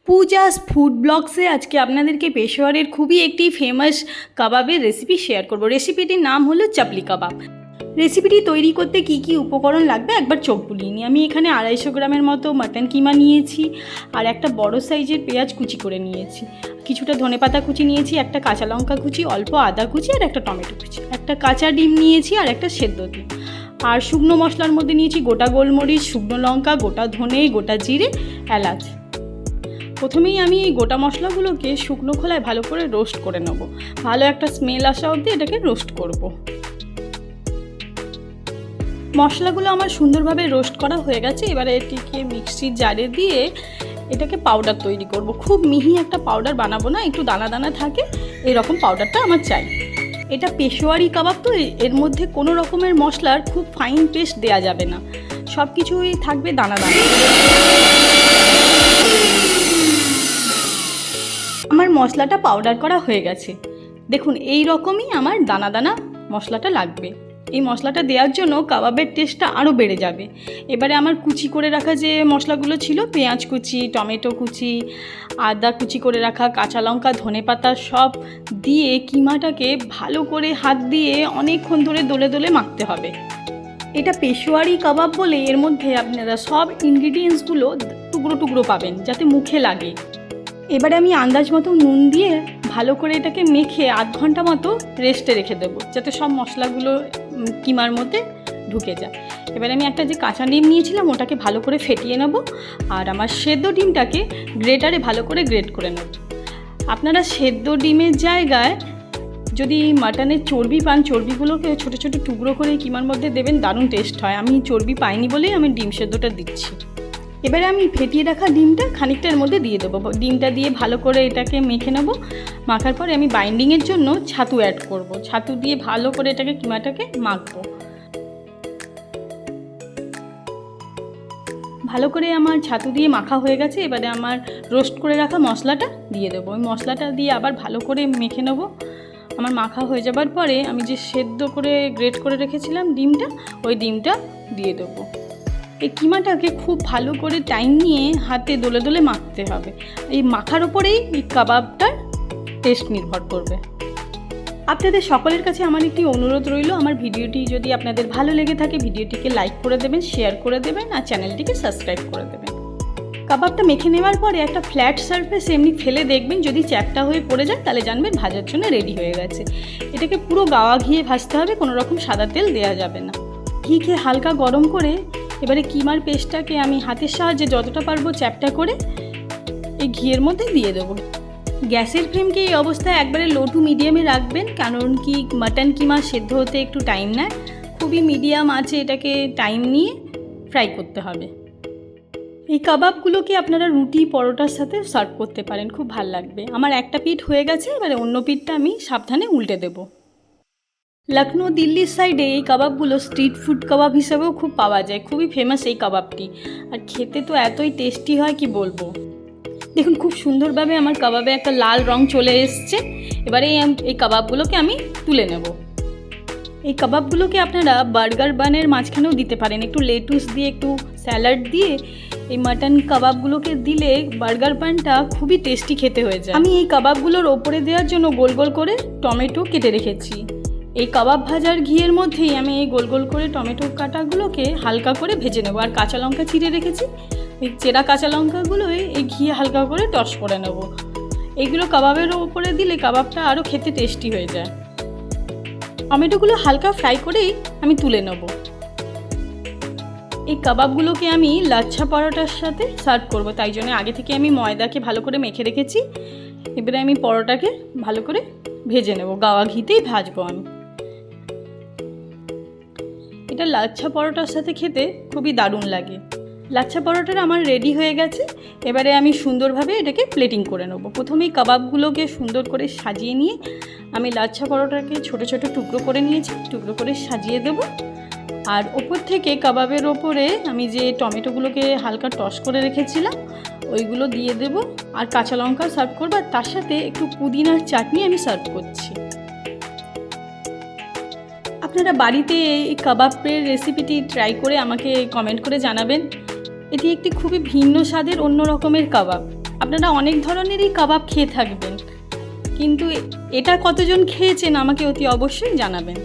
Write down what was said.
Puja's food ব্লগসে আজকে আপনাদেরকে পেশোয়ারের খুবই একটি ফেমাস কাবাবের রেসিপি শেয়ার করব। রেসিপিটির নাম হলো চাপলি কাবাব। রেসিপিটি তৈরি করতে কি কি উপকরণ লাগবে একবার চোখ বুলিয়ে নিই। আমি এখানে 250 গ্রামের মতো মাটন কিমা নিয়েছি, আর একটা বড় সাইজের পেঁয়াজ কুচি করে নিয়েছি, কিছুটা ধনেপাতা কুচি নিয়েছি, একটা কাঁচা লঙ্কা কুচি, অল্প আদা কুচি আর একটা টমেটো কুচি, একটা কাঁচা ডিম নিয়েছি আর একটা সেদ্ধ ডিম। আর শুকনো মশলার মধ্যে নিয়েছি গোটা গোলমরিচ, শুকনো লঙ্কা, গোটা ধনে, গোটা জিরে, এলাচ। প্রথমেই আমি এই গোটা মশলাগুলোকে শুকনো খোলায় ভালো করে রোস্ট করে নেব। ভালো একটা স্মেল আসা অবধি এটাকে রোস্ট করব। মশলাগুলো আমার সুন্দরভাবে রোস্ট করা হয়ে গেছে। এবারে এটিকে মিক্সির জারে দিয়ে এটাকে পাউডার তৈরি করব। খুব মিহি একটা পাউডার বানাবো না, একটু দানা দানা থাকে এরকম পাউডারটা আমার চাই। এটা পেশোয়ারি কাবাব, তো এর মধ্যে কোনো রকমের মশলার খুব ফাইন পেস্ট দেওয়া যাবে না, সব কিছুই থাকবে দানা দানা। আমার মশলাটা পাউডার করা হয়ে গেছে। দেখুন এই রকমই আমার দানা দানা মশলাটা লাগবে। এই মশলাটা দেওয়ার জন্য কাবাবের টেস্টটা আরও বেড়ে যাবে। এবারে আমার কুচি করে রাখা যে মশলাগুলো ছিল, পেঁয়াজ কুচি, টমেটো কুচি, আদা কুচি করে রাখা, কাঁচা লঙ্কা, ধনেপাতা সব দিয়ে কিমাটাকে ভালো করে হাত দিয়ে অনেকক্ষণ ধরে দোলে দোলে মাখতে হবে। এটা পেশোয়ারি কাবাব বলে এর মধ্যে আপনারা সব ইনগ্রিডিয়েন্টসগুলো টুকরো টুকরো পাবেন যাতে মুখে লাগে। এবারে আমি আন্দাজ মতো নুন দিয়ে ভালো করে এটাকে মেখে আধ ঘন্টা মতো রেস্টে রেখে দেবো, যাতে সব মশলাগুলো কিমার মধ্যে ঢুকে যায়। এবারে আমি একটা যে কাঁচা ডিম নিয়েছিলাম ওটাকে ভালো করে ফেটিয়ে নেব, আর আমার সেদ্ধ ডিমটাকে গ্রেটারে ভালো করে গ্রেট করে নেব। আপনারা সেদ্ধ ডিমের জায়গায় যদি মাটনের চর্বি পান, চর্বিগুলোকে ছোটো ছোটো টুকরো করে কিমার মধ্যে দেবেন, দারুণ টেস্ট হয়। আমি চর্বি পাইনি বলেই আমি ডিম সেদ্ধটা দিচ্ছি। এবারে আমি ফেটিয়ে রাখা ডিমটা খানিকটার মধ্যে দিয়ে দেবো। ডিমটা দিয়ে ভালো করে এটাকে মেখে নেব। মাখার পরে আমি বাইন্ডিংয়ের জন্য ছাতু অ্যাড করব। ছাতু দিয়ে ভালো করে এটাকে কিমাটাকে মাখবো। ভালো করে আমার ছাতু দিয়ে মাখা হয়ে গেছে। এবারে আমার রোস্ট করে রাখা মশলাটা দিয়ে দেবো। ওই মশলাটা দিয়ে আবার ভালো করে মেখে নেব। আমার মাখা হয়ে যাবার পরে আমি যে সেদ্ধ করে গ্রেট করে রেখেছিলাম ডিমটা, ওই ডিমটা দিয়ে দেবো। এই কিমাটাকে খুব ভালো করে টাইম নিয়ে হাতে দোলে দোলে মাখতে হবে। এই মাখার ওপরেই এই কাবাবটার টেস্ট নির্ভর করবে। আপনাদের সকলের কাছে আমার একটি অনুরোধ রইল, আমার ভিডিওটি যদি আপনাদের ভালো লেগে থাকে ভিডিওটিকে লাইক করে দেবেন, শেয়ার করে দেবেন আর চ্যানেলটিকে সাবস্ক্রাইব করে দেবেন। কাবাবটা মেখে নেওয়ার পরে একটা ফ্ল্যাট সারফেস এমনি ফেলে দেখবেন, যদি চ্যাপটা হয়ে পড়ে যায় তাহলে জানবেন ভাজার জন্য রেডি হয়ে গেছে। এটাকে পুরো গাওয়া ঘিয়ে ভাজতে হবে, কোনো রকম সাদা তেল দেওয়া যাবে না। ঘিকে হালকা গরম করে এবারে কিমার পেস্টটাকে আমি হাতের সাহায্যে যতটা পারবো চ্যাপটা করে এই ঘিয়ের মধ্যে দিয়ে দেবো। গ্যাসের ফ্লেমকে এই অবস্থায় একবারে লো টু মিডিয়ামে রাখবেন, কারণ কি মাটন কিমা সেদ্ধ হতে একটু টাইম নেয়। খুবই মিডিয়াম আছে এটাকে টাইম নিয়ে ফ্রাই করতে হবে। এই কাবাবগুলোকে আপনারা রুটি পরোটার সাথে সার্ভ করতে পারেন, খুব ভাল লাগবে। আমার একটা পিঠ হয়ে গেছে, এবারে অন্য পিঠটা আমি সাবধানে উল্টে দেবো। লখনৌ দিল্লির সাইডে এই কাবাবগুলো স্ট্রিট ফুড কাবাব হিসেবেও খুব পাওয়া যায়। খুবই ফেমাস এই কাবাবটি, আর খেতে তো এতই টেস্টি হয় কি বলবো। দেখুন খুব সুন্দরভাবে আমার কাবাবে একটা লাল রং চলে এসছে। এবারে এই কাবাবগুলোকে আমি তুলে নেব। এই কাবাবগুলোকে আপনারা বার্গার বানের মাঝখানেও দিতে পারেন। একটু লেটুস দিয়ে, একটু স্যালাড দিয়ে এই মাটন কাবাবগুলোকে দিলে বার্গার বানটা খুবই টেস্টি খেতে হয়ে যায়। আমি এই কাবাবগুলোর ওপরে দেওয়ার জন্য গোল গোল করে টমেটো কেটে রেখেছি। এই কাবাব ভাজার ঘিয়ের মধ্যেই আমি এই গোল গোল করে টমেটো কাটাগুলোকে হালকা করে ভেজে নেব। আর কাঁচা লঙ্কা চিড়ে রেখেছি, এই চেরা কাঁচা লঙ্কাগুলোই এই ঘিয়ে হালকা করে টস করে নেব। এইগুলো কাবাবের ওপরে দিলে কাবাবটা আরও খেতে টেস্টি হয়ে যায়। টমেটোগুলো হালকা ফ্রাই করেই আমি তুলে নেব। এই কাবাবগুলোকে আমি লাচ্ছা পরোটার সাথে সার্ভ করব, তাই জন্য আগে থেকে আমি ময়দাকে ভালো করে মেখে রেখেছি। এবারে আমি পরোটাকে ভালো করে ভেজে নেব, গাওয়া ঘিতেই ভাজবো আমি। এটা লাচ্ছা পরোটার সাথে খেতে খুবই দারুণ লাগে। লাচ্ছা পরোটাটা আমার রেডি হয়ে গেছে। এবারে আমি সুন্দরভাবে এটাকে প্লেটিং করে নেব। প্রথমেই কাবাবগুলোকে সুন্দর করে সাজিয়ে নিয়ে আমি লাচ্ছা পরোটাকে ছোট ছোট টুকরো করে নিয়েছি, টুকরো করে সাজিয়ে দেব। আর ওপর থেকে কাবাবের ওপরে আমি যে টমেটোগুলোকে হালকা টস করে রেখেছিলাম ওইগুলো দিয়ে দেব। আর কাঁচা লঙ্কা সার্ভ করবো, আর তার সাথে একটু পুদিনার চাটনি আমি সার্ভ করছি। আপনারা বাড়িতে এই কাবাবের রেসিপিটি ট্রাই করে আমাকে কমেন্ট করে জানাবেন। এটি একটি খুবই ভিন্ন স্বাদের অন্য রকমের কাবাব। আপনারা অনেক ধরনেরই কাবাব খেয়ে থাকবেন, কিন্তু এটা কতজন খেয়েছেন আমাকে অতি অবশ্যই জানাবেন।